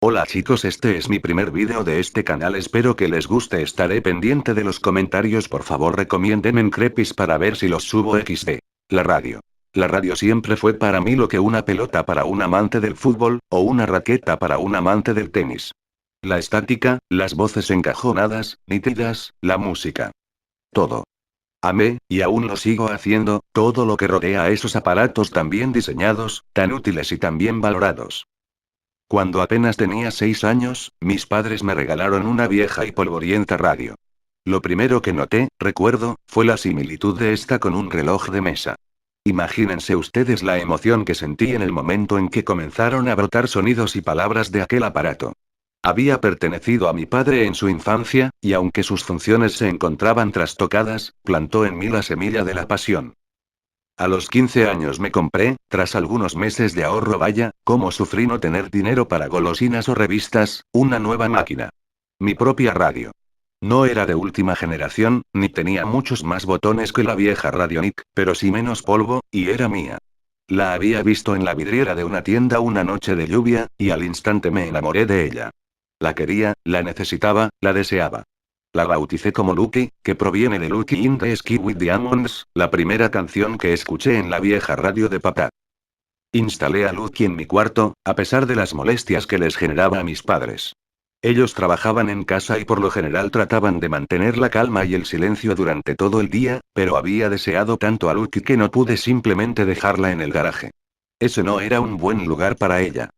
Hola chicos, este es mi primer vídeo de este canal, espero que les guste, estaré pendiente de los comentarios, por favor recomienden en Crepis para ver si los subo XD. La radio. La radio siempre fue para mí lo que una pelota para un amante del fútbol, o una raqueta para un amante del tenis. La estática, las voces encajonadas, nítidas, la música. Todo. Amé, y aún lo sigo haciendo, todo lo que rodea a esos aparatos tan bien diseñados, tan útiles y tan bien valorados. Cuando apenas tenía 6 años, mis padres me regalaron una vieja y polvorienta radio. Lo primero que noté, recuerdo, fue la similitud de esta con un reloj de mesa. Imagínense ustedes la emoción que sentí en el momento en que comenzaron a brotar sonidos y palabras de aquel aparato. Había pertenecido a mi padre en su infancia, y aunque sus funciones se encontraban trastocadas, plantó en mí la semilla de la pasión. A los 15 años me compré, tras algunos meses de ahorro, vaya, cómo sufrí no tener dinero para golosinas o revistas, una nueva máquina. Mi propia radio. No era de última generación, ni tenía muchos más botones que la vieja Radionic, pero sí menos polvo, y era mía. La había visto en la vidriera de una tienda una noche de lluvia, y al instante me enamoré de ella. La quería, la necesitaba, la deseaba. La bauticé como Lucky, que proviene de Lucky in the Sky with Diamonds, la primera canción que escuché en la vieja radio de papá. Instalé a Lucky en mi cuarto, a pesar de las molestias que les generaba a mis padres. Ellos trabajaban en casa y por lo general trataban de mantener la calma y el silencio durante todo el día, pero había deseado tanto a Lucky que no pude simplemente dejarla en el garaje. Ese no era un buen lugar para ella.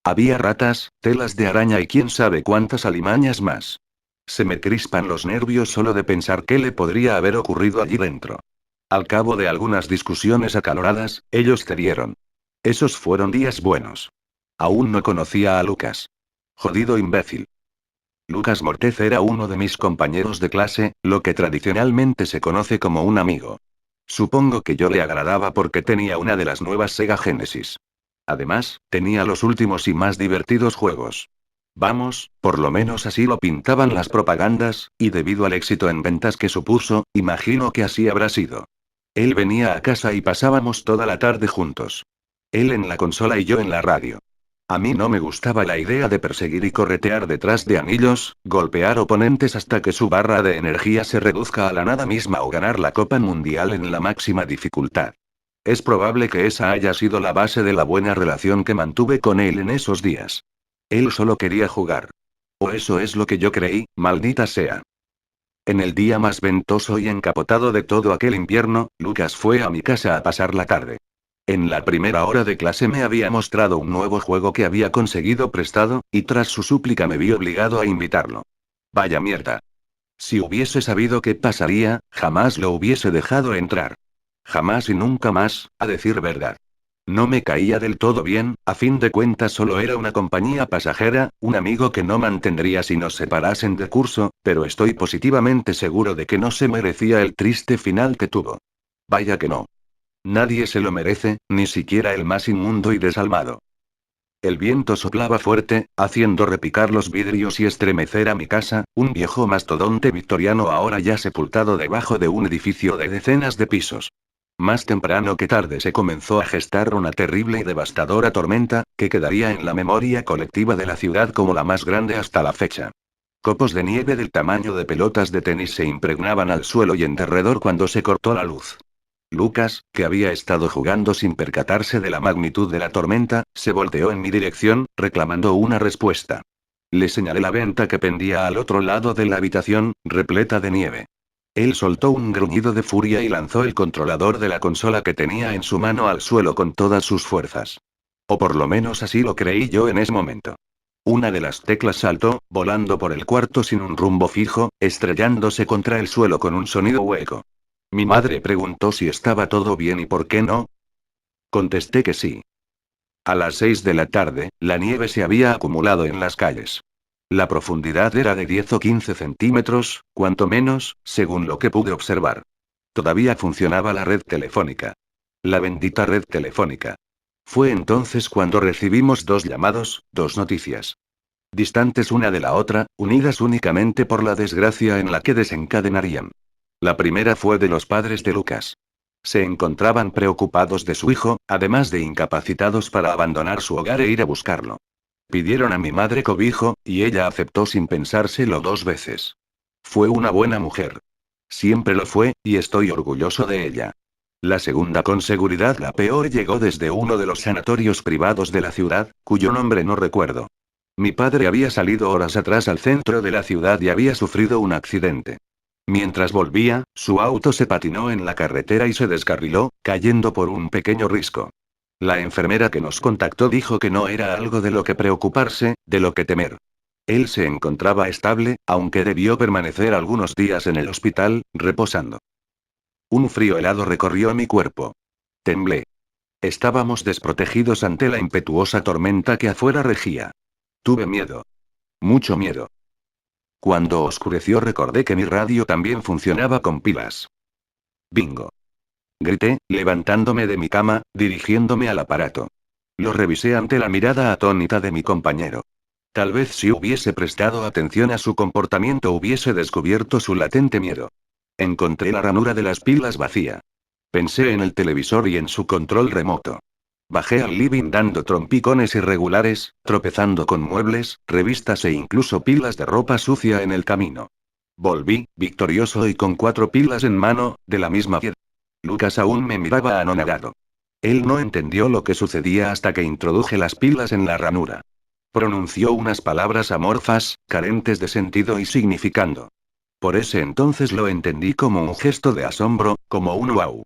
Había ratas, telas de araña y quién sabe cuántas alimañas más. Se me crispan los nervios solo de pensar qué le podría haber ocurrido allí dentro. Al cabo de algunas discusiones acaloradas, ellos cedieron. Esos fueron días buenos. Aún no conocía a Lucas. Jodido imbécil. Lucas Mortez era uno de mis compañeros de clase, lo que tradicionalmente se conoce como un amigo. Supongo que yo le agradaba porque tenía una de las nuevas Sega Genesis. Además, tenía los últimos y más divertidos juegos. Vamos, por lo menos así lo pintaban las propagandas, y debido al éxito en ventas que supuso, imagino que así habrá sido. Él venía a casa y pasábamos toda la tarde juntos. Él en la consola y yo en la radio. A mí no me gustaba la idea de perseguir y corretear detrás de anillos, golpear oponentes hasta que su barra de energía se reduzca a la nada misma o ganar la Copa Mundial en la máxima dificultad. Es probable que esa haya sido la base de la buena relación que mantuve con él en esos días. Él solo quería jugar. O eso es lo que yo creí, maldita sea. En el día más ventoso y encapotado de todo aquel invierno, Lucas fue a mi casa a pasar la tarde. En la primera hora de clase me había mostrado un nuevo juego que había conseguido prestado, y tras su súplica me vi obligado a invitarlo. Vaya mierda. Si hubiese sabido qué pasaría, jamás lo hubiese dejado entrar. Jamás y nunca más, a decir verdad. No me caía del todo bien, a fin de cuentas solo era una compañía pasajera, un amigo que no mantendría si nos separasen de curso, pero estoy positivamente seguro de que no se merecía el triste final que tuvo. Vaya que no. Nadie se lo merece, ni siquiera el más inmundo y desalmado. El viento soplaba fuerte, haciendo repicar los vidrios y estremecer a mi casa, un viejo mastodonte victoriano ahora ya sepultado debajo de un edificio de decenas de pisos. Más temprano que tarde se comenzó a gestar una terrible y devastadora tormenta, que quedaría en la memoria colectiva de la ciudad como la más grande hasta la fecha. Copos de nieve del tamaño de pelotas de tenis se impregnaban al suelo y en derredor cuando se cortó la luz. Lucas, que había estado jugando sin percatarse de la magnitud de la tormenta, se volteó en mi dirección, reclamando una respuesta. Le señalé la venta que pendía al otro lado de la habitación, repleta de nieve. Él soltó un gruñido de furia y lanzó el controlador de la consola que tenía en su mano al suelo con todas sus fuerzas. O por lo menos así lo creí yo en ese momento. Una de las teclas saltó, volando por el cuarto sin un rumbo fijo, estrellándose contra el suelo con un sonido hueco. Mi madre preguntó si estaba todo bien y por qué no. Contesté que sí. A las 6 de la tarde, la nieve se había acumulado en las calles. La profundidad era de 10 o 15 centímetros, cuanto menos, según lo que pude observar. Todavía funcionaba la red telefónica. La bendita red telefónica. Fue entonces cuando recibimos dos llamados, dos noticias. Distantes una de la otra, unidas únicamente por la desgracia en la que desencadenarían. La primera fue de los padres de Lucas. Se encontraban preocupados de su hijo, además de incapacitados para abandonar su hogar e ir a buscarlo. Pidieron a mi madre cobijo, y ella aceptó sin pensárselo 2 veces. Fue una buena mujer. Siempre lo fue, y estoy orgulloso de ella. La segunda con seguridad la peor llegó desde uno de los sanatorios privados de la ciudad, cuyo nombre no recuerdo. Mi padre había salido horas atrás al centro de la ciudad y había sufrido un accidente. Mientras volvía, su auto se patinó en la carretera y se descarriló, cayendo por un pequeño risco. La enfermera que nos contactó dijo que no era algo de lo que preocuparse, de lo que temer. Él se encontraba estable, aunque debió permanecer algunos días en el hospital, reposando. Un frío helado recorrió mi cuerpo. Temblé. Estábamos desprotegidos ante la impetuosa tormenta que afuera regía. Tuve miedo. Mucho miedo. Cuando oscureció recordé que mi radio también funcionaba con pilas. Bingo. Grité, levantándome de mi cama, dirigiéndome al aparato. Lo revisé ante la mirada atónita de mi compañero. Tal vez si hubiese prestado atención a su comportamiento hubiese descubierto su latente miedo. Encontré la ranura de las pilas vacía. Pensé en el televisor y en su control remoto. Bajé al living dando trompicones irregulares, tropezando con muebles, revistas e incluso pilas de ropa sucia en el camino. Volví, victorioso y con 4 pilas en mano, de la misma piedra. Lucas aún me miraba anonadado. Él no entendió lo que sucedía hasta que introduje las pilas en la ranura. Pronunció unas palabras amorfas, carentes de sentido y significando. Por ese entonces lo entendí como un gesto de asombro, como un wow.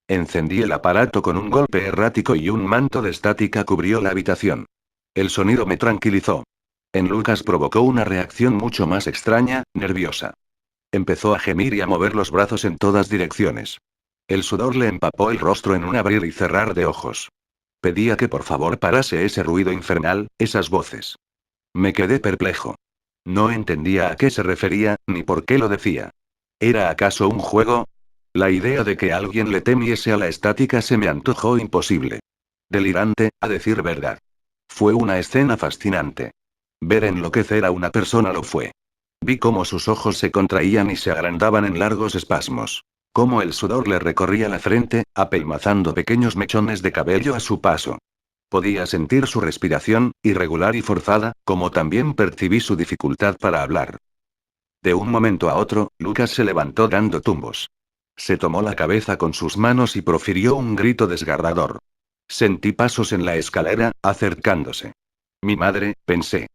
Encendí el aparato con un golpe errático y un manto de estática cubrió la habitación. El sonido me tranquilizó. En Lucas provocó una reacción mucho más extraña, nerviosa. Empezó a gemir y a mover los brazos en todas direcciones. El sudor le empapó el rostro en un abrir y cerrar de ojos. Pedía que por favor parase ese ruido infernal, esas voces. Me quedé perplejo. No entendía a qué se refería, ni por qué lo decía. ¿Era acaso un juego? La idea de que alguien le temiese a la estática se me antojó imposible. Delirante, a decir verdad. Fue una escena fascinante. Ver enloquecer a una persona lo fue. Vi cómo sus ojos se contraían y se agrandaban en largos espasmos. Cómo el sudor le recorría la frente, apelmazando pequeños mechones de cabello a su paso. Podía sentir su respiración, irregular y forzada, como también percibí su dificultad para hablar. De un momento a otro, Lucas se levantó dando tumbos. Se tomó la cabeza con sus manos y profirió un grito desgarrador. Sentí pasos en la escalera, acercándose. Mi madre, pensé.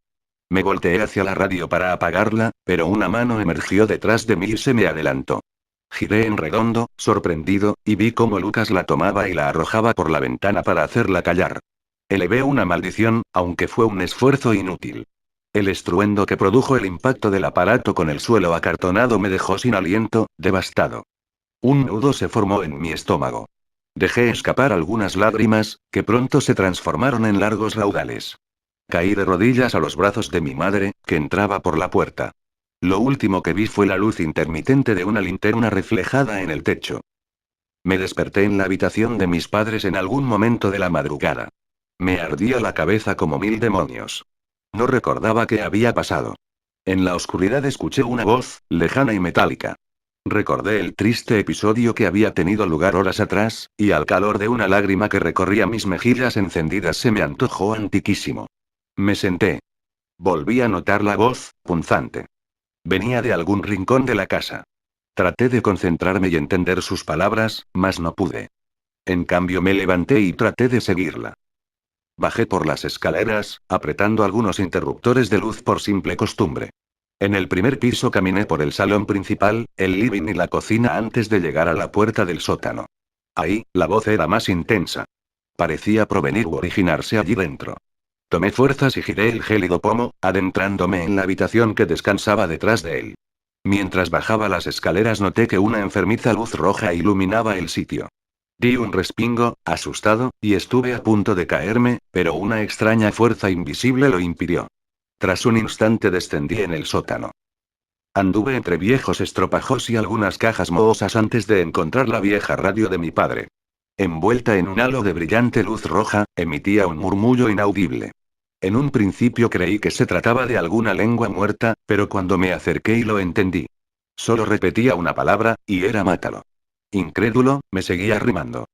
Me volteé hacia la radio para apagarla, pero una mano emergió detrás de mí y se me adelantó. Giré en redondo, sorprendido, y vi cómo Lucas la tomaba y la arrojaba por la ventana para hacerla callar. Elevé una maldición, aunque fue un esfuerzo inútil. El estruendo que produjo el impacto del aparato con el suelo acartonado me dejó sin aliento, devastado. Un nudo se formó en mi estómago. Dejé escapar algunas lágrimas, que pronto se transformaron en largos raudales. Caí de rodillas a los brazos de mi madre, que entraba por la puerta. Lo último que vi fue la luz intermitente de una linterna reflejada en el techo. Me desperté en la habitación de mis padres en algún momento de la madrugada. Me ardía la cabeza como 1000 demonios. No recordaba qué había pasado. En la oscuridad escuché una voz, lejana y metálica. Recordé el triste episodio que había tenido lugar horas atrás, y al calor de una lágrima que recorría mis mejillas encendidas se me antojó antiquísimo. Me senté. Volví a notar la voz, punzante. Venía de algún rincón de la casa. Traté de concentrarme y entender sus palabras, mas no pude. En cambio me levanté y traté de seguirla. Bajé por las escaleras, apretando algunos interruptores de luz por simple costumbre. En el primer piso caminé por el salón principal, el living y la cocina antes de llegar a la puerta del sótano. Ahí, la voz era más intensa. Parecía provenir u originarse allí dentro. Tomé fuerzas y giré el gélido pomo, adentrándome en la habitación que descansaba detrás de él. Mientras bajaba las escaleras noté que una enfermiza luz roja iluminaba el sitio. Di un respingo, asustado, y estuve a punto de caerme, pero una extraña fuerza invisible lo impidió. Tras un instante descendí en el sótano. Anduve entre viejos estropajos y algunas cajas mohosas antes de encontrar la vieja radio de mi padre. Envuelta en un halo de brillante luz roja, emitía un murmullo inaudible. En un principio creí que se trataba de alguna lengua muerta, pero cuando me acerqué y lo entendí. Solo repetía una palabra, y era mátalo. Incrédulo, me seguía arrimando.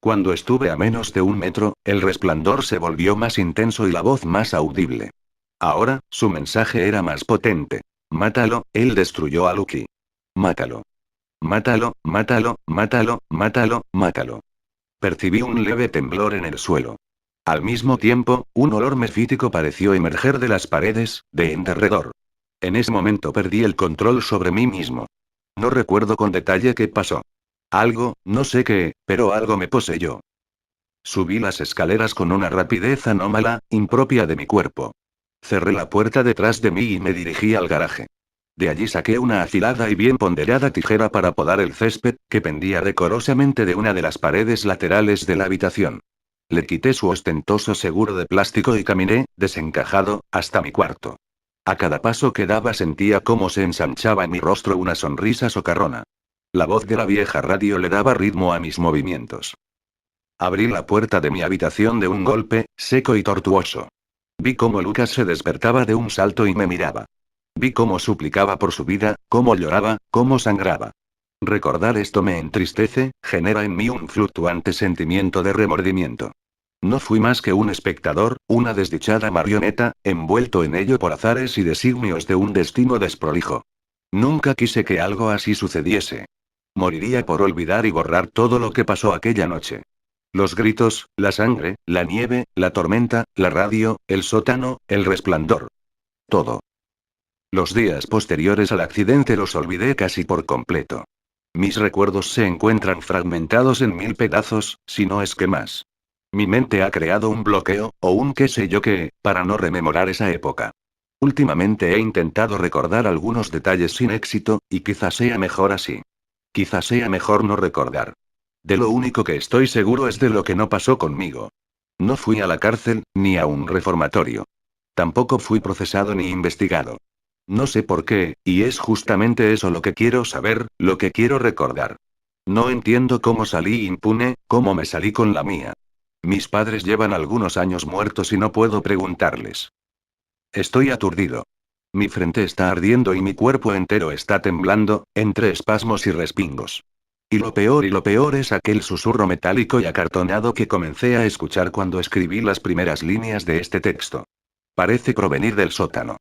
Cuando estuve a menos de 1 metro, el resplandor se volvió más intenso y la voz más audible. Ahora, su mensaje era más potente. Mátalo, él destruyó a Lucky. Mátalo. Mátalo, mátalo, mátalo, mátalo, mátalo. Percibí un leve temblor en el suelo. Al mismo tiempo, un olor mefítico pareció emerger de las paredes, de en derredor. En ese momento perdí el control sobre mí mismo. No recuerdo con detalle qué pasó. Algo, no sé qué, pero algo me poseyó. Subí las escaleras con una rapidez anómala, impropia de mi cuerpo. Cerré la puerta detrás de mí y me dirigí al garaje. De allí saqué una afilada y bien ponderada tijera para podar el césped, que pendía decorosamente de una de las paredes laterales de la habitación. Le quité su ostentoso seguro de plástico y caminé, desencajado, hasta mi cuarto. A cada paso que daba sentía cómo se ensanchaba en mi rostro una sonrisa socarrona. La voz de la vieja radio le daba ritmo a mis movimientos. Abrí la puerta de mi habitación de un golpe, seco y tortuoso. Vi cómo Lucas se despertaba de un salto y me miraba. Vi cómo suplicaba por su vida, cómo lloraba, cómo sangraba. Recordar esto me entristece, genera en mí un fluctuante sentimiento de remordimiento. No fui más que un espectador, una desdichada marioneta, envuelto en ello por azares y designios de un destino desprolijo. Nunca quise que algo así sucediese. Moriría por olvidar y borrar todo lo que pasó aquella noche. Los gritos, la sangre, la nieve, la tormenta, la radio, el sótano, el resplandor. Todo. Los días posteriores al accidente los olvidé casi por completo. Mis recuerdos se encuentran fragmentados en 1000 pedazos, si no es que más. Mi mente ha creado un bloqueo, o un qué sé yo qué, para no rememorar esa época. Últimamente he intentado recordar algunos detalles sin éxito, y quizás sea mejor así. Quizás sea mejor no recordar. De lo único que estoy seguro es de lo que no pasó conmigo. No fui a la cárcel, ni a un reformatorio. Tampoco fui procesado ni investigado. No sé por qué, y es justamente eso lo que quiero saber, lo que quiero recordar. No entiendo cómo salí impune, cómo me salí con la mía. Mis padres llevan algunos años muertos y no puedo preguntarles. Estoy aturdido. Mi frente está ardiendo y mi cuerpo entero está temblando, entre espasmos y respingos. Y lo peor es aquel susurro metálico y acartonado que comencé a escuchar cuando escribí las primeras líneas de este texto. Parece provenir del sótano.